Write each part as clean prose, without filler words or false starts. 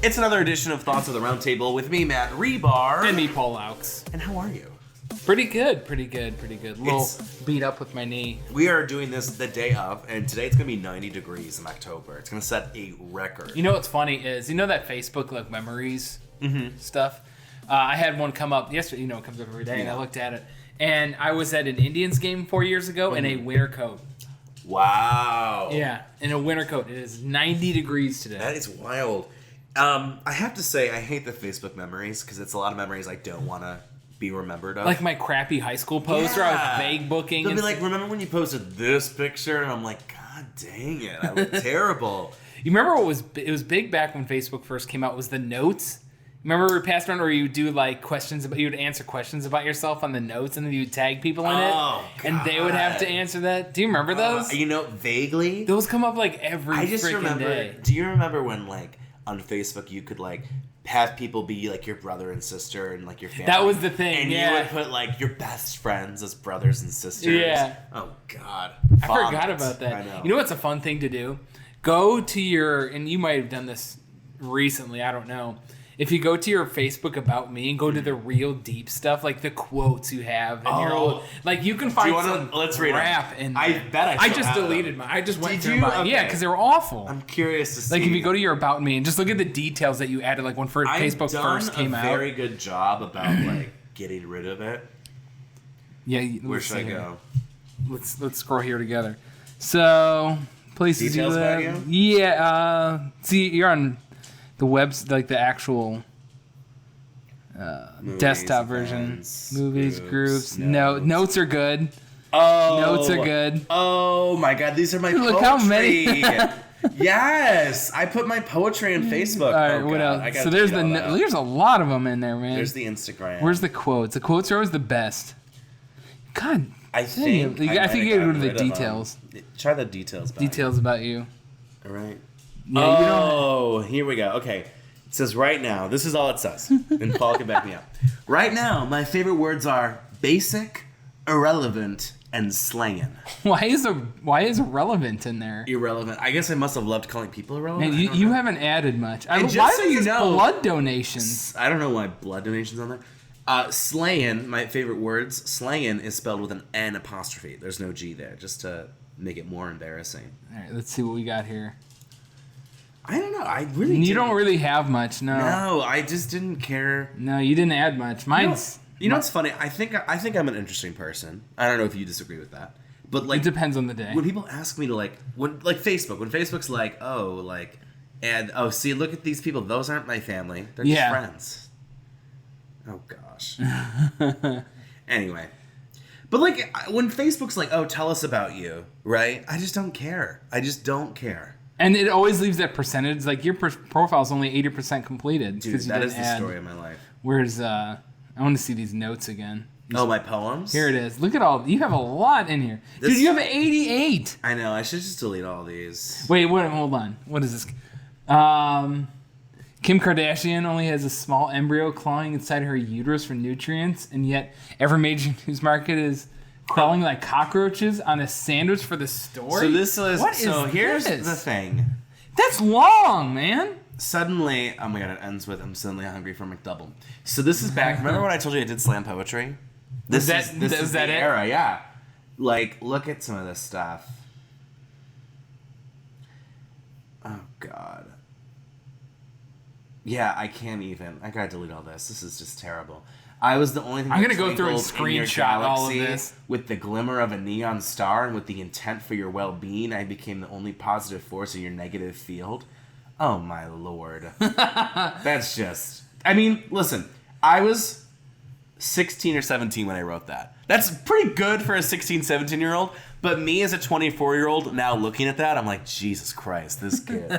It's another edition of Thoughts of the Round Table with me, Matt Rebar. And me, Paul Laux. And how are you? Pretty good. A little beat up with my knee. We are doing this the day of, and today it's going to be 90 degrees in October. It's going to set a record. You know what's funny is, you know that Facebook, like, memories stuff? I had one come up yesterday. You know, it comes up every day, and I looked at it. And I was at an Indians game 4 years ago in a winter coat. Wow. Yeah, in a winter coat. It is 90 degrees today. That is wild. I have to say, I hate the Facebook memories because it's a lot of memories I don't want to be remembered of. Like my crappy high school post where I was vague booking. They'll be like, remember when you posted this picture? And I'm like, God dang it, I look terrible. You remember what it was big back when Facebook first came out was the notes? Remember we passed around where you would do like you would answer questions about yourself on the notes and then you would tag people in it? God. And they would have to answer that. Do you remember those? Vaguely. Those come up like every freaking day. Do you remember when like on Facebook you could like have people be like your brother and sister and like your family? That was the thing, and you would put like your best friends as brothers and sisters. Yeah. Oh, God. I forgot about that. I know. You know what's a fun thing to do? Go to and you might have done this recently, I don't know. If you go to your Facebook About Me and go to the real deep stuff, like the quotes you have in your old, like you can find let's read crap in there. I bet I just deleted mine. I just went through you? mine. Okay. Yeah, because they were awful. I'm curious to see. Like if you go to your About Me and just look at the details that you added, like when Facebook first came out. I've done a very good job about like getting rid of it. Yeah. Where should I go? Let's scroll here together. So places Details you live. about you? Yeah. See, you're on the webs, like the actual desktop version. Movies, groups. Notes are good. Oh, notes are good. Oh my God, these are my poetry. Look how many. Yes, I put my poetry on Facebook. All right, what else? So there's there's a lot of them in there, man. There's the Instagram. Where's the quotes? The quotes are always the best. God, I think you gotta go to the details. Try the details. Details about you. All right. Yeah, here we go. Okay. It says right now, this is all it says, and Paul can back me up. Right now, my favorite words are basic, irrelevant, and slangin'. Why is irrelevant in there? Irrelevant. I guess I must have loved calling people irrelevant. Man, you haven't added much. And why so you know, blood donations. I don't know why blood donations on there. Slangin', my favorite words. Slangin' is spelled with an N apostrophe. There's no G there, just to make it more embarrassing. All right, let's see what we got here. I don't know. I really. You don't really have much, no. No, I just didn't care. No, you didn't add much. Mine's. You know what's funny? I think I'm an interesting person. I don't know if you disagree with that, but like it depends on the day. When people ask me to when Facebook's like, see, look at these people. Those aren't my family. They're just friends. Oh gosh. Anyway, but like when Facebook's like, oh, tell us about you, right? I just don't care. And it always leaves that percentage. Like your profile is only 80% completed. Dude, that is the story of my life. Where's I want to see these notes again. My poems? Here it is. Look at you have a lot in here. Dude, you have 88. I know. I should just delete all these. Wait, hold on. What is this? Kim Kardashian only has a small embryo clawing inside her uterus for nutrients, and yet every major news market is crawling like cockroaches on a sandwich for the story? So here's the thing. That's long, man. Suddenly, oh my God, it ends with I'm suddenly hungry for McDouble. So this is back. Remember when I told you I did slam poetry? This is the era, yeah. Like, look at some of this stuff. Oh God. Yeah, I can't even. I gotta delete all this. This is just terrible. I was the only thing. I'm gonna go through and screenshot all of this. With the glimmer of a neon star and with the intent for your well-being, I became the only positive force in your negative field. Oh my Lord. That's just. I mean, listen. I was 16 or 17 when I wrote that. That's pretty good for a 16, 17-year-old. But me as a 24-year-old now looking at that, I'm like, Jesus Christ, this kid.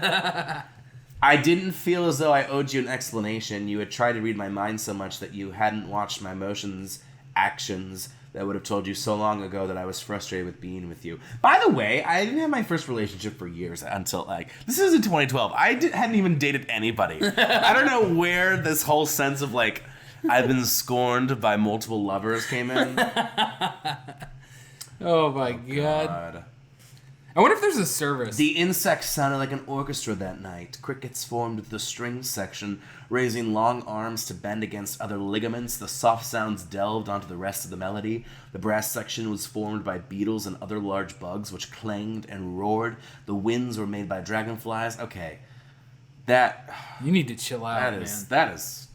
I didn't feel as though I owed you an explanation. You had tried to read my mind so much that you hadn't watched my emotions, actions, that would have told you so long ago that I was frustrated with being with you. By the way, I didn't have my first relationship for years until, this is in 2012. I hadn't even dated anybody. I don't know where this whole sense of, I've been scorned by multiple lovers came in. Oh, my God. I wonder if there's a service. The insects sounded like an orchestra that night. Crickets formed with the strings section, raising long arms to bend against other ligaments. The soft sounds delved onto the rest of the melody. The brass section was formed by beetles and other large bugs, which clanged and roared. The winds were made by dragonflies. Okay. You need to chill out, man. That is...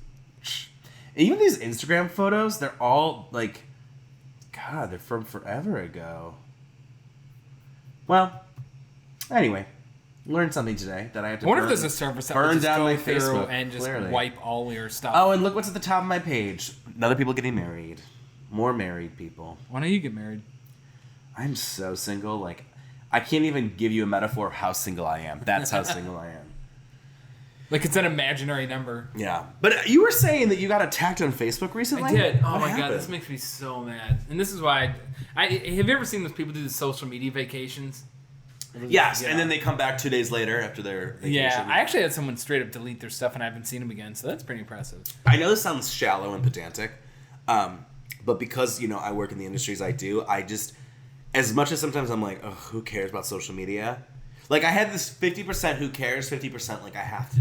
Even these Instagram photos, they're all, like... God, they're from forever ago. Well, anyway, learned something today that I have to. I wonder if there's a service that will just down my Facebook and just wipe all your stuff. Oh, and look what's at the top of my page: other people getting married, more married people. Why don't you get married? I'm so single. Like, I can't even give you a metaphor of how single I am. That's how single I am. Like it's an imaginary number. Yeah, but you were saying that you got attacked on Facebook recently. I did. Oh my god, this makes me so mad. And this is why I have you ever seen those people do the social media vacations? Yes, and then they come back 2 days later after their vacation. Yeah, I actually had someone straight up delete their stuff and I haven't seen them again, so that's pretty impressive. I know this sounds shallow and pedantic, but because, I work in the industries I do, I just, as much as sometimes I'm like, oh, who cares about social media? Like, I had this 50% who cares, 50% like I have to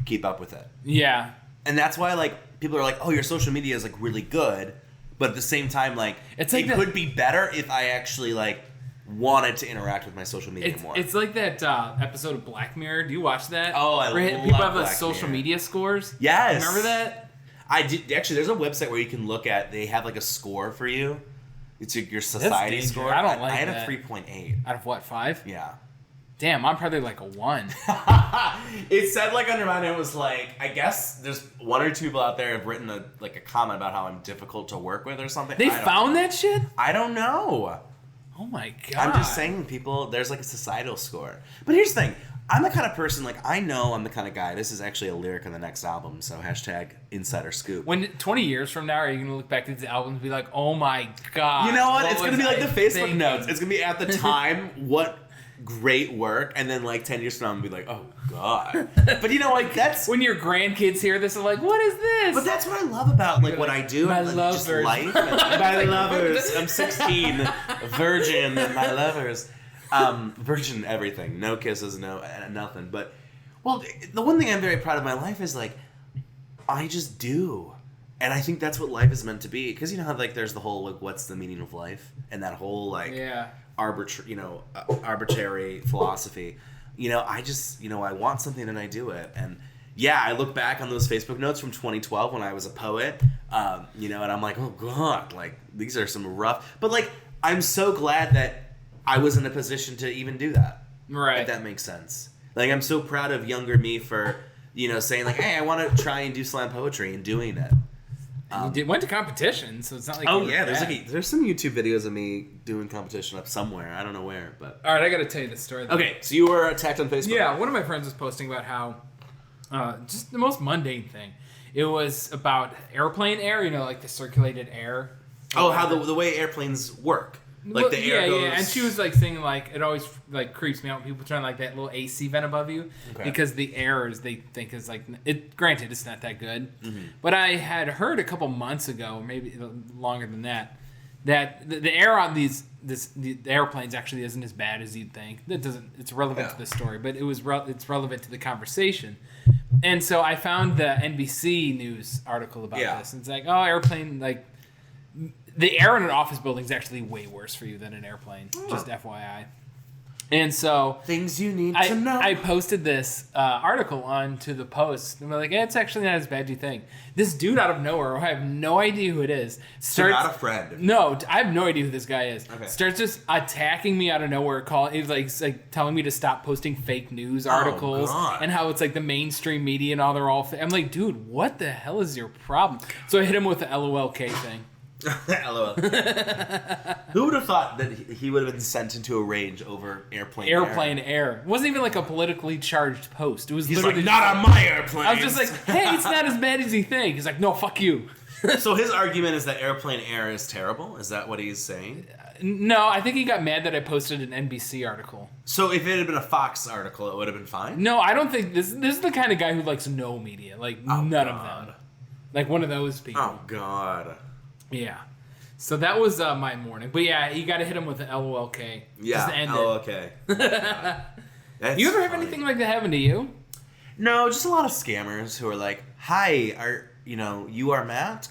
keep up with it. Yeah. And that's why, like, people are like, oh, your social media is, like, really good, but at the same time, like, it could be better if I actually, like, wanted to interact with my social media more. It's like that episode of Black Mirror. Do you watch that? Oh, I love people have Black social Mirror. Media scores. Yes. Remember that? I did. Actually, there's a website where you can look at. They have like a score for you. It's your society score. I don't like that. I that. had a 3.8 out of what, 5? Yeah. Damn, I'm probably like a 1. It said like under mine. It was like, I guess there's 1 or 2 people out there have written a comment about how I'm difficult to work with or something. They found that shit? I don't know. Oh my god. I'm just saying, people, there's like a societal score. But here's the thing. I'm the kind of person, like, I know I'm the kind of guy. This is actually a lyric on the next album, so #insider scoop. When 20 years from now, are you going to look back at these albums and be like, oh my god. You know what? It's going to be like the Facebook notes. It's going to be at the time, what great work, and then like 10 years from now, I'm going to be like, oh god. But you know, like, that's... When your grandkids hear this, they're like, what is this? But that's what I love about, like, what I do. My and, lovers. Just life. My lovers. I'm 16, virgin, and my lovers. Virgin everything. No kisses, no nothing. But, well, the one thing I'm very proud of my life is, like, I just do. And I think that's what life is meant to be. Because you know how, like, there's the whole, like, what's the meaning of life? And that whole, like, arbitrary philosophy. I just, I want something and I do it. And, yeah, I look back on those Facebook notes from 2012 when I was a poet, and I'm like, oh, God, like, these are some rough... But, like, I'm so glad that I was in a position to even do that. Right. If that makes sense. Like, I'm so proud of younger me for, saying, like, hey, I want to try and do slam poetry and doing it. You went to competition, so it's not like... Oh, yeah, there's some YouTube videos of me doing competition up somewhere. I don't know where, but... All right, I got to tell you this story. Okay, so you were attacked on Facebook. Yeah, one of my friends was posting about how... just the most mundane thing. It was about airplane air, like the circulated air. Oh, how the way airplanes work. Like the air goes... Yeah, and she was like saying like it always like creeps me out when people turn like that little AC vent above you because the air is they think is like it. Granted, it's not that good, but I had heard a couple months ago, or maybe longer than that, that the air on the airplanes actually isn't as bad as you'd think. That doesn't. It's relevant to the story, but it's relevant to the conversation. And so I found the NBC News article about this. And it's like, oh, airplane like. The air in an office building is actually way worse for you than an airplane. Just FYI. And so... Things you need to know. I posted this article onto the post. And we're like, it's actually not as bad as you think. This dude out of nowhere, I have no idea who it is. You're not a friend. No, I have no idea who this guy is. Okay. Starts just attacking me out of nowhere. He's like telling me to stop posting fake news articles. And how it's like the mainstream media and all they're all... I'm like, dude, what the hell is your problem? So I hit him with the LOLK thing. LOL. Who would have thought that he would have been sent into a rage over airplane air? It wasn't even like a politically charged post. It was He's literally like, not on my airplane. I was just like, hey, it's not as bad as you think. He's like, no, fuck you. So his argument is that airplane air is terrible? Is that what he's saying? No, I think he got mad that I posted an NBC article. So if it had been a Fox article, it would have been fine? No, I don't think this is the kind of guy who likes no media. Like, none of them. Like one of those people. Oh, God. Yeah. So that was my morning. But yeah, you got to hit him with an LOLK. Yeah, just to end LOLK. Oh, you ever have anything like that happen to you? No, just a lot of scammers who are like, "Hi, you are Matt?" ?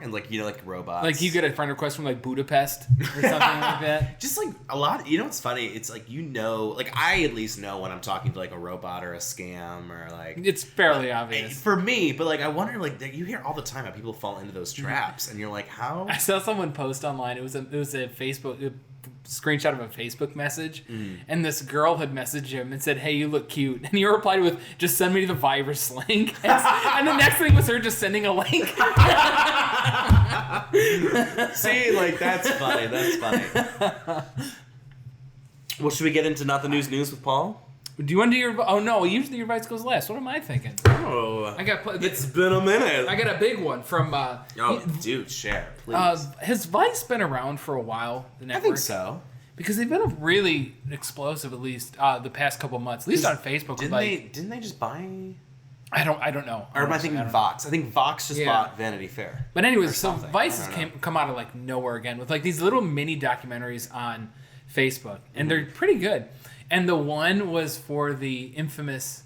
And like robots. Like you get a friend request from like Budapest or something like that. Just like a lot. What's funny? It's like like I at least know when I'm talking to like a robot or a scam or like. It's fairly obvious for me, but like I wonder like you hear all the time how people fall into those traps, and you're like, how? I saw someone post online. It was a Facebook. Screenshot of a Facebook message, and this girl had messaged him and said, "Hey, you look cute," and he replied with, "Just send me the virus link." And the next thing was her just sending a link. See, like that's funny. That's funny. Well, should we get into Not the News with Paul? Do you want to do your? Oh no! Usually your advice goes last. What am I thinking? Oh, it's been a minute. I got a big one from. Dude, share, please. Has Vice been around for a while? The network? I think so. Because they've been really explosive, at least the past couple months. At least on Facebook. Didn't they just buy? I don't know. Or am I thinking Vox? I think Vox just bought Vanity Fair. But anyways, so Vice has come out of like nowhere again with like these little mini documentaries on Facebook, and they're pretty good. And the one was for the infamous,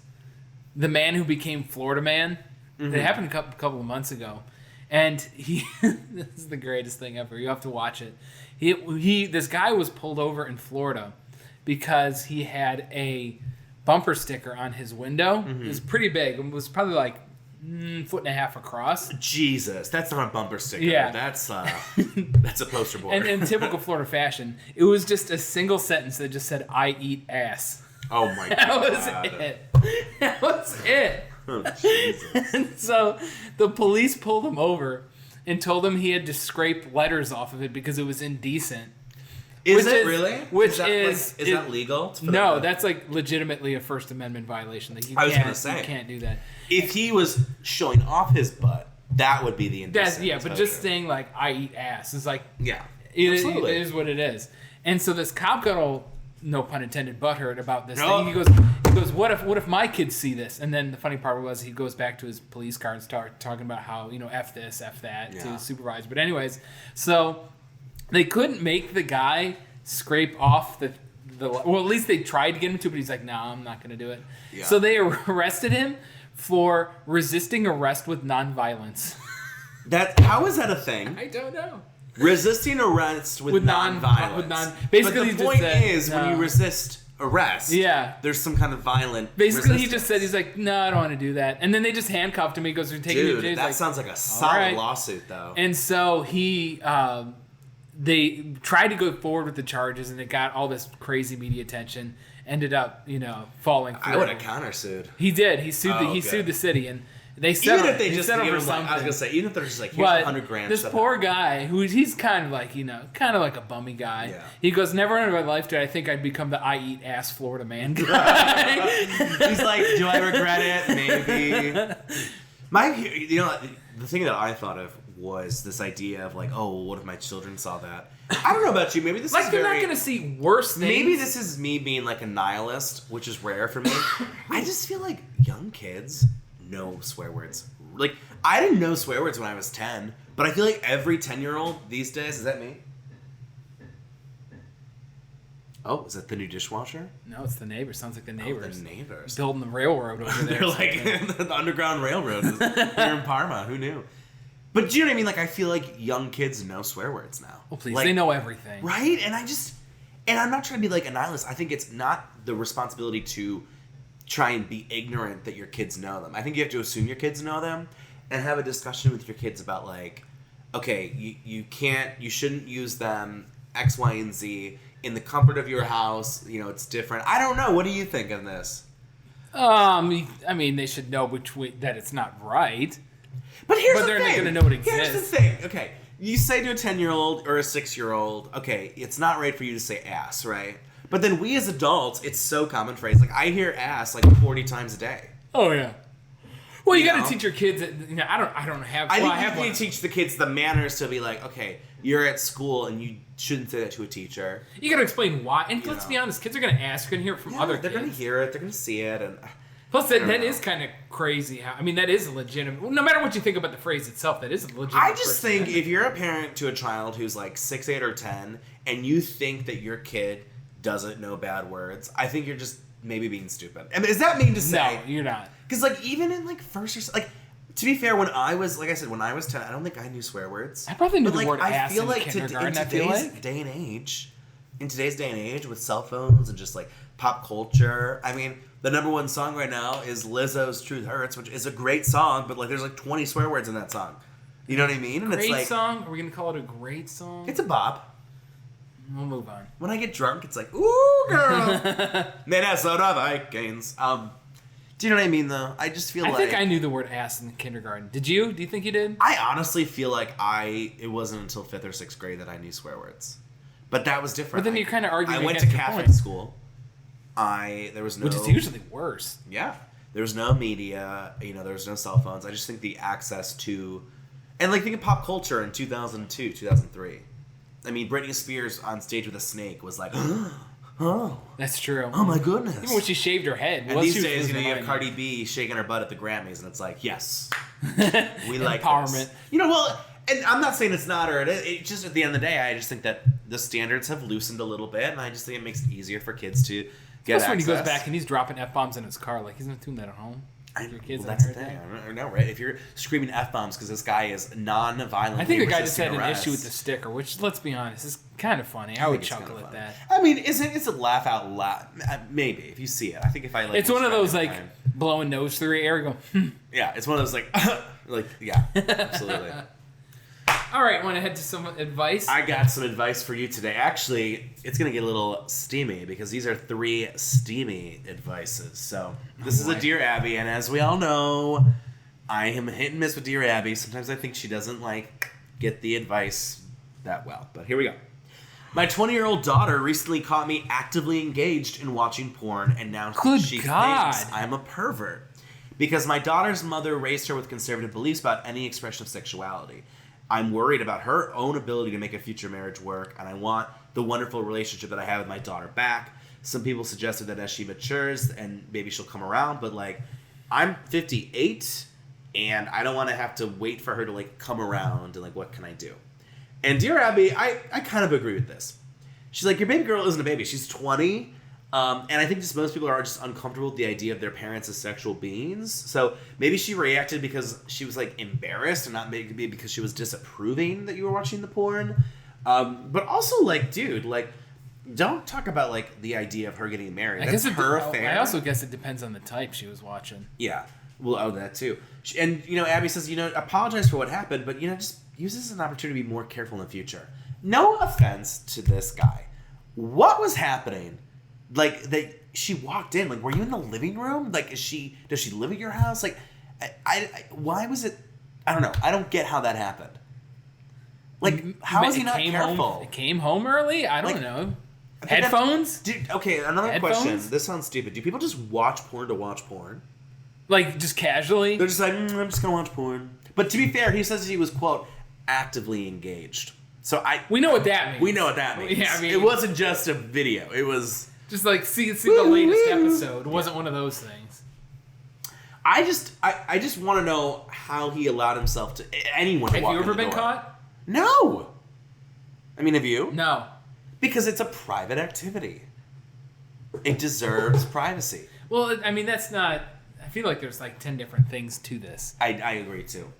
the man who became Florida Man. That happened a couple of months ago. And this is the greatest thing ever. You have to watch it. This guy was pulled over in Florida because he had a bumper sticker on his window. It was pretty big. It was probably like foot and a half across. Jesus, that's not a bumper sticker. Yeah. That's a poster board. And in typical Florida fashion, it was just a single sentence that just said, "I eat ass." Oh my God. That was it. That was it. Oh, Jesus. And so the police pulled him over and told him he had to scrape letters off of it because it was indecent. Is it really? Which is that legal? No, that's like legitimately a First Amendment violation. That you can't do that. If he was showing off his butt, that would be the indecent. Yeah, but just saying like "I eat ass" is like it is what it is. And so this cop got all, no pun intended, butthurt about this thing. He goes, what if my kids see this? And then the funny part was he goes back to his police car and start talking about how F this, F that to his supervisor. But anyways, so they couldn't make the guy scrape off the well, at least they tried to get him to, but he's like, "No, I'm not going to do it." Yeah. So they arrested him for resisting arrest with nonviolence. How is that a thing? I don't know. Resisting arrest with nonviolence. Basically, but the point is, when you resist arrest, there's some kind of violent resistance. He just said, he's like, "No, I don't want to do that." And then they just handcuffed him. He goes, "We're taking you to jail." That sounds like a solid lawsuit, though. And so they tried to go forward with the charges, and it got all this crazy media attention. Ended up, falling through. I would have countersued. He did. He sued. He sued the city, and they settled. Even if they just settled give for him, something. I was gonna say, even if they're just like, here's $100,000. This poor guy, he's kind of like, kind of like a bummy guy. Yeah. He goes, "Never in my life did I think I'd become the I eat ass Florida man guy." He's like, "Do I regret it? Maybe." The thing that I thought of was this idea of like, oh, what if my children saw that? I don't know about you. Maybe this is they're not going to see worse things. Maybe this is me being like a nihilist, which is rare for me. I just feel like young kids know swear words. Like, I didn't know swear words when I was 10, but I feel like every 10-year-old these days, is that me? Oh, is that the new dishwasher? No, it's the neighbors. Sounds like the neighbors. The neighbors. Building the railroad over there. They're like the Underground Railroad here in Parma. Who knew? But do you know what I mean? Like, I feel like young kids know swear words now. Well, please. They know everything. Right? And I'm not trying to be like a nihilist. I think it's not the responsibility to try and be ignorant that your kids know them. I think you have to assume your kids know them and have a discussion with your kids about like, okay, you shouldn't use them X, Y, and Z in the comfort of your house. It's different. I don't know. What do you think of this? I mean, they should know that it's not right. But they're not going to know it exists. Here's the thing. Okay, you say to a 10-year-old or a 6-year-old, okay, it's not right for you to say ass, right? But then we as adults, it's so common phrase. Like, I hear ass like 40 times a day. Oh, yeah. Well, you got to teach your kids. I don't have. I think you need to teach the kids the manners to be like, okay, you're at school and you shouldn't say that to a teacher. You got to explain why. And let's be honest, kids are going to ask. You're going to hear it from other kids. They're going to hear it. They're going to see it. And Plus, that is kind of crazy. That is a legitimate... No matter what you think about the phrase itself, that is a legitimate... I just think if you're a parent to a child who's like 6, 8, or 10, and you think that your kid doesn't know bad words, I think you're just maybe being stupid. I mean, is that mean to say? No, you're not. Because, like, even in, like, first or... Like, to be fair, when I was 10, I don't think I knew swear words. I probably knew but, the word ass in kindergarten, in today's day and age, with cell phones and just, like, pop culture, I mean... The number one song right now is Lizzo's Truth Hurts, which is a great song, but like there's like 20 swear words in that song. You know what I mean? And great it's like, song? Are we going to call it a great song? It's a bop. We'll move on. When I get drunk, it's like, ooh, girl. Minnesota Vikings. Do you know what I mean, though? I just feel I think I knew the word ass in kindergarten. Did you? Do you think you did? I honestly feel like it wasn't until 5th or 6th grade that I knew swear words. But that was different. But then you're kind of arguing I went to Catholic school. There was no... Which is usually worse. Yeah. There was no media, there was no cell phones. I just think the access to... And, like, think of pop culture in 2002, 2003. I mean, Britney Spears on stage with a snake was like, oh. That's true. Oh, my goodness. Even when she shaved her head. And these days, you have Cardi B shaking her butt at the Grammys, and it's like, yes. We like empowerment. This. And I'm not saying it's not, or it just, at the end of the day, I just think that the standards have loosened a little bit, and I just think it makes it easier for kids to... That's when he goes back and he's dropping F-bombs in his car. Like, he's not doing that at home. That's the thing. I know, right? If you're screaming F-bombs because this guy is non-violent, I think the guy just had an issue with the sticker, which, let's be honest, is kind of funny. I would chuckle at that. I mean, it's a laugh out loud. Maybe, if you see it. I think if I, like... It's one of those, like, blowing nose through the air, go, Yeah, it's one of those, like, yeah, absolutely. All right, want to head to some advice? I got some advice for you today. Actually, it's going to get a little steamy because these are 3 steamy advices. So, this is a Dear Abby, and as we all know, I am hit and miss with Dear Abby. Sometimes I think she doesn't, get the advice that well. But here we go. My 20-year-old daughter recently caught me actively engaged in watching porn, and now she thinks I'm a pervert. Because my daughter's mother raised her with conservative beliefs about any expression of sexuality. I'm worried about her own ability to make a future marriage work, and I want the wonderful relationship that I have with my daughter back. Some people suggested that as she matures, and maybe she'll come around, but, I'm 58, and I don't want to have to wait for her to, come around, and, what can I do? And Dear Abby, I kind of agree with this. She's like, your baby girl isn't a baby. She's 20, and I think just most people are just uncomfortable with the idea of their parents as sexual beings. So maybe she reacted because she was embarrassed, and not maybe because she was disapproving that you were watching the porn. But also dude, don't talk about the idea of her getting married. That's her affair. I also guess it depends on the type she was watching. Yeah, well, that too. And Abby says, apologize for what happened, but just use this as an opportunity to be more careful in the future. No offense to this guy. What was happening? That she walked in. Were you in the living room? Does she live at your house? Why was it? I don't know. I don't get how that happened. How is he not careful? It came home early? I don't know. Headphones? Dude, okay, another question. This sounds stupid. Do people just watch porn to watch porn? Just casually? They're just I'm just going to watch porn. But to be fair, he says he was, quote, actively engaged. So we know what that means. We know what that means. Yeah, it wasn't just a video. It was... Just see the latest episode. It wasn't one of those things. I just want to know how he allowed himself to... Anyone to walk in the door. Have you ever been caught? No. I mean, have you? No. Because it's a private activity. It deserves privacy. Well, I mean, that's not... I feel like there's 10 different things to this. I agree, too.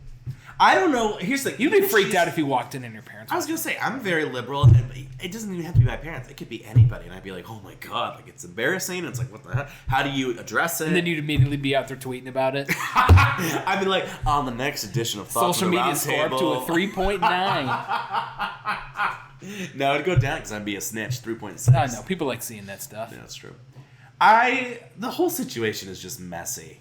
I don't know. Here's the thing. You'd be freaked out if you walked in and your parents... I was going to say, I'm very liberal, and it doesn't even have to be my parents. It could be anybody, and I'd be like, oh my God, it's embarrassing. And it's what the heck? How do you address it? And then you'd immediately be out there tweeting about it. I'd be on the next edition of Thoughts Social media score up to a 3.9. No, it'd go down because I'd be a snitch, 3.6. I know. People like seeing that stuff. Yeah, that's true. The whole situation is just messy.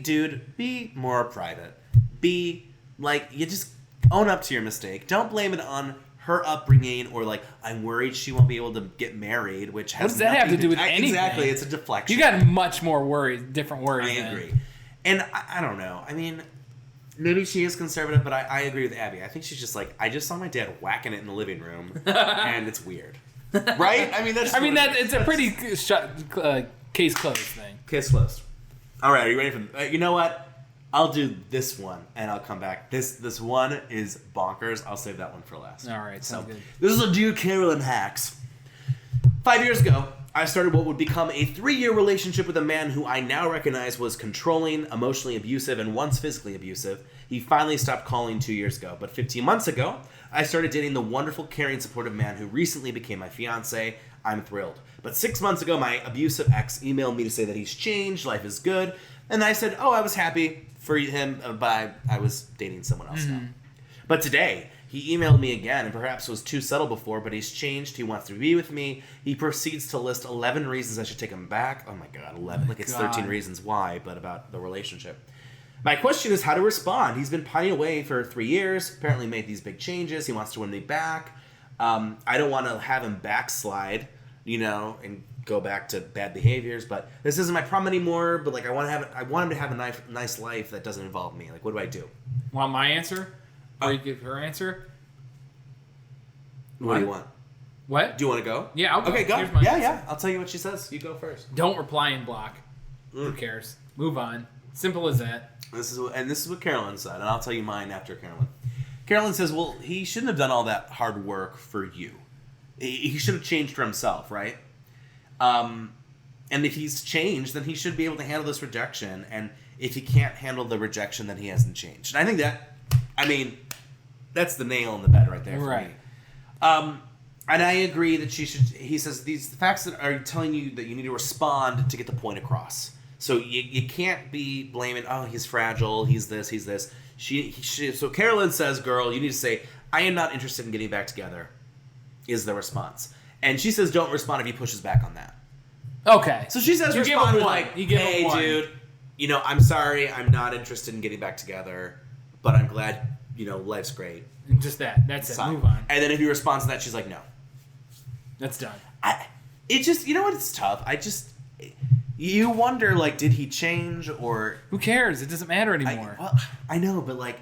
Dude, be more private. B, you just own up to your mistake. Don't blame it on her upbringing or, I'm worried she won't be able to get married, which has what does that have to do with anything? Exactly, it's a deflection. You got much more different worries. I agree. And I don't know. I mean, maybe she is conservative, but I agree with Abby. I think she's just I just saw my dad whacking it in the living room, and it's weird. Right? I mean, it's a pretty case closed thing. Case closed. All right, are you ready for? You know what? I'll do this one, and I'll come back. This one is bonkers. I'll save that one for last. All right, sounds good. This is a Dear Carolyn Hacks. 5 years ago, I started what would become a 3-year relationship with a man who I now recognize was controlling, emotionally abusive, and once physically abusive. He finally stopped calling 2 years ago, but 15 months ago, I started dating the wonderful, caring, supportive man who recently became my fiance. I'm thrilled. But 6 months ago, my abusive ex emailed me to say that he's changed, life is good, and I said, I was happy for him, but I was dating someone else now. But today, he emailed me again, and perhaps was too subtle before, but he's changed. He wants to be with me. He proceeds to list 11 reasons I should take him back. Oh my God, 11. Like it's 13 reasons why, but about the relationship. My question is how to respond. He's been pining away for 3 years, apparently made these big changes. He wants to win me back. I don't want to have him backslide, and go back to bad behaviors, but this isn't my problem anymore, but like I want him to have a nice life that doesn't involve me. Like, what do I do? Want my answer? Or you give her answer? What do you want? What? Do you want to go? Yeah, I'll go. Okay, go. Here's my answer. Yeah. I'll tell you what she says. You go first. Don't reply in block. Who cares? Move on. Simple as that. This is what Carolyn said, and I'll tell you mine after Carolyn. Carolyn says, well, he shouldn't have done all that hard work for you. He should have changed for himself, right? And if he's changed, then he should be able to handle this rejection. And if he can't handle the rejection, then he hasn't changed. And I think that's the nail in the bed right there for me. And I agree that he says these facts that are telling you that you need to respond to get the point across. So you can't be blaming, he's fragile, he's this. So Carolyn says, girl, you need to say, I am not interested in getting back together, is the response. And she says, don't respond if he pushes back on that. Okay. So she says, respond with like, hey, dude, I'm sorry, I'm not interested in getting back together, but I'm glad, life's great. Just that. That's it. Move on. And then if he responds to that, she's like, no. That's done. It's tough. You wonder, like, did he change or... Who cares? It doesn't matter anymore. I know, but, like,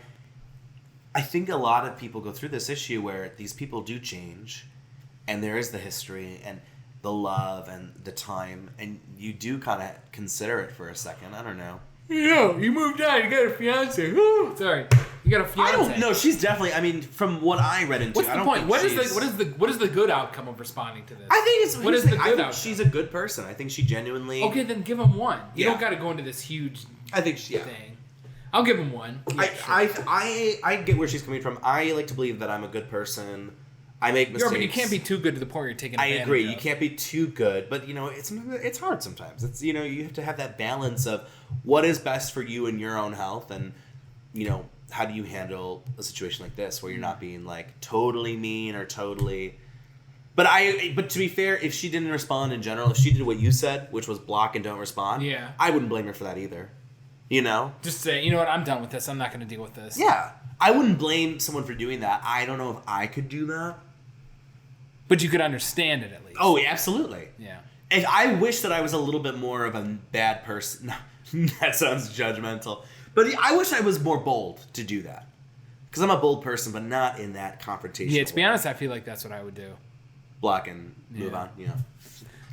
I think a lot of people go through this issue where these people do change, and there is the history and the love and the time, and you do kind of consider it for a second. I don't know. You moved on. You got a fiance. Woo! Sorry, you got a fiance. I don't know. She's definitely. From what I read into, what's the point? What is the good outcome of responding to this? I think it's. What is the good outcome? She's a good person. I think she genuinely. Okay, then give him one. You don't got to go into this huge. Thing. I'll give him one. Yeah, I get where she's coming from. I like to believe that I'm a good person. I make mistakes. But you can't be too good to the point where you're taking advantage of. I agree. You can't be too good, but it's hard sometimes. It's you have to have that balance of what is best for you and your own health, and how do you handle a situation like this where you're not being like totally mean or totally. But to be fair, if she didn't respond in general, if she did what you said, which was block and don't respond, I wouldn't blame her for that either. Just say, you know what, I'm done with this. I'm not going to deal with this. Yeah, I wouldn't blame someone for doing that. I don't know if I could do that. But you could understand it at least. Oh, absolutely. Yeah. If I wish that I was a little bit more of a bad person. That sounds judgmental. But I wish I was more bold to do that. Because I'm a bold person, but not in that confrontation. Yeah, to be honest, I feel like that's what I would do. Block and move on,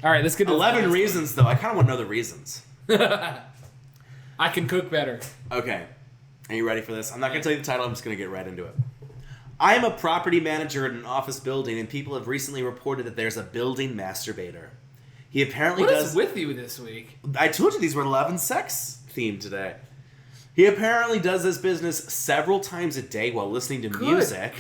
All right, let's get to 11 reasons, though. I kind of want to know the reasons. I can cook better. Okay. Are you ready for this? I'm not going to tell you the title. I'm just going to get right into it. I am a property manager in an office building, and people have recently reported that there's a building masturbator. He apparently What is with you this week? I told you these were 11 sex themed today. He apparently does this business several times a day while listening to music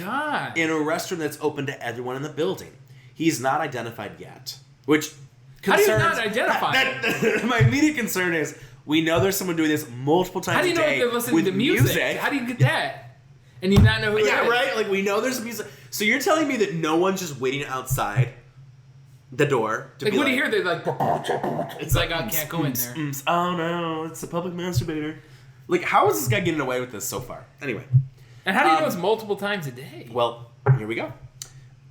in a restaurant that's open to everyone in the building. He's not identified yet, which concerns... How do you not identify? My immediate concern is we know there's someone doing this multiple times a day. How do you know if they're listening to music? How do you get that? And you not know who it is. Yeah, right? Like, we know there's music. So you're telling me that no one's just waiting outside the door to be what do you hear? They're like... It's like, I can't go in there. Oh, no. It's a public masturbator. Like, how is this guy getting away with this so far? Anyway. And how do you know it's multiple times a day? Well, here we go.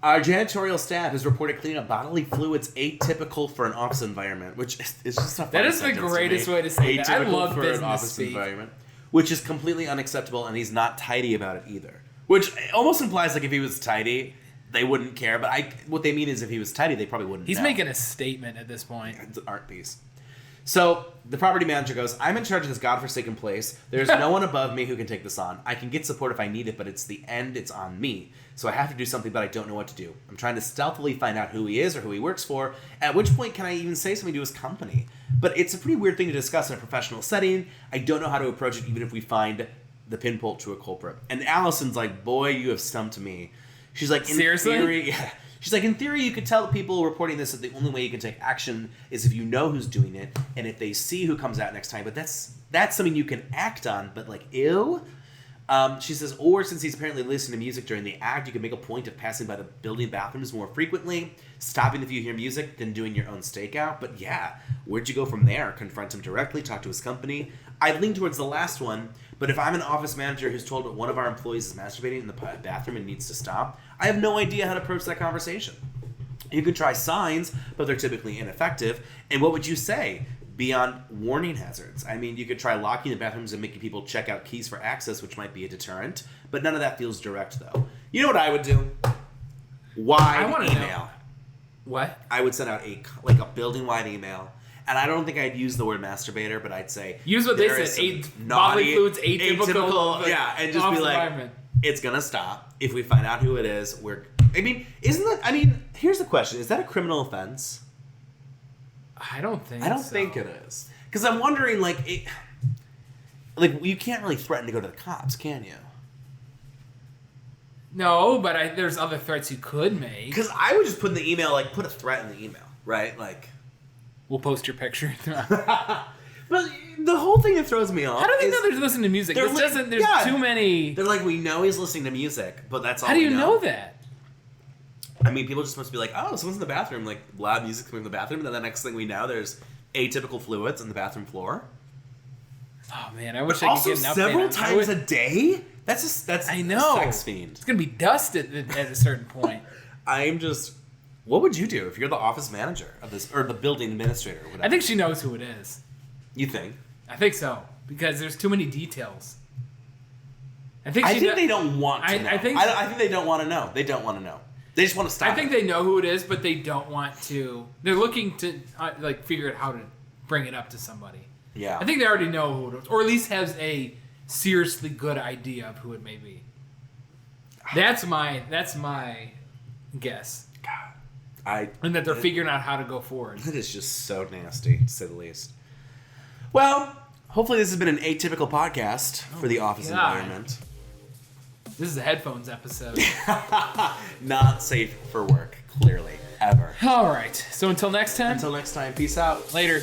Our janitorial staff has reported cleaning up bodily fluids atypical for an office environment, which is just a That is the greatest way to say that. I love for business an office speak. environment, which is completely unacceptable, and he's not tidy about it either. Which almost implies like if he was tidy, they wouldn't care. But what they mean is if he was tidy, they probably wouldn't. He's know. making a statement at this point. Aren't these? So the property manager goes, I'm in charge of this godforsaken place. There's no one above me who can take this on. I can get support if I need it, but it's the end. It's on me. So I have to do something, but I don't know what to do. I'm trying to stealthily find out who he is or who he works for. At which point can I even say something to his company? But it's a pretty weird thing to discuss in a professional setting. I don't know how to approach it, even if we find the pinpoint to a culprit. And Allison's like, boy, you have stumped me. She's like, in Seriously? theory, yeah. She's like, in theory, you could tell the people reporting this that the only way you can take action is if you know who's doing it, and if they see who comes out next time. But that's something you can act on. But like, ew. She says, or since he's apparently listening to music during the act, you can make a point of passing by the building bathrooms more frequently, stopping if you hear music, than doing your own stakeout. But yeah, where'd you go from there? Confront him directly, talk to his company. I lean towards the last one, but if I'm an office manager who's told that one of our employees is masturbating in the bathroom and needs to stop, I have no idea how to approach that conversation. You can try signs, but they're typically ineffective. And what would you say? Beyond warning hazards. I mean, you could try locking the bathrooms and making people check out keys for access, which might be a deterrent, but none of that feels direct, though. You know what I would do? Wide email. Know. What? I would send out a building-wide email, and I don't think I'd use the word masturbator, but I'd say use what they said. Bodily fluids, atypical. Yeah, and just be like, it's gonna stop if we find out who it is. Here's the question: is that a criminal offense? I don't think it is. Because I'm wondering, you can't really threaten to go to the cops, can you? No, but there's other threats you could make. Because I would just put in the email, put a threat in the email, right? We'll post your picture. But the whole thing that throws me off. How do they know they're listening to music? There's too many. They're like, we know he's listening to music, but that's all. How do you know that? I mean, people just must be like, oh, someone's in the bathroom, loud music coming from the bathroom, and then the next thing we know, there's atypical fluids on the bathroom floor. Oh man, I wish I could get an update. Several times a day? That's I know. A sex fiend. It's gonna be dust at a certain point. What would you do if you're the office manager of this, or the building administrator, or whatever? I think she knows who it is. You think? I think so, because there's too many details. I think they don't want to know. I think they don't want to know. They don't want to know. They just want to stop. I think they know who it is, but they don't want to. They're looking to figure out how to bring it up to somebody. Yeah. I think they already know who it is, or at least has a seriously good idea of who it may be. That's my guess. God, and that they're figuring out how to go forward. It is just so nasty, to say the least. Well, hopefully this has been an atypical podcast for the office environment. This is a headphones episode. Not safe for work, clearly, ever. All right. So until next time. Peace out. Later.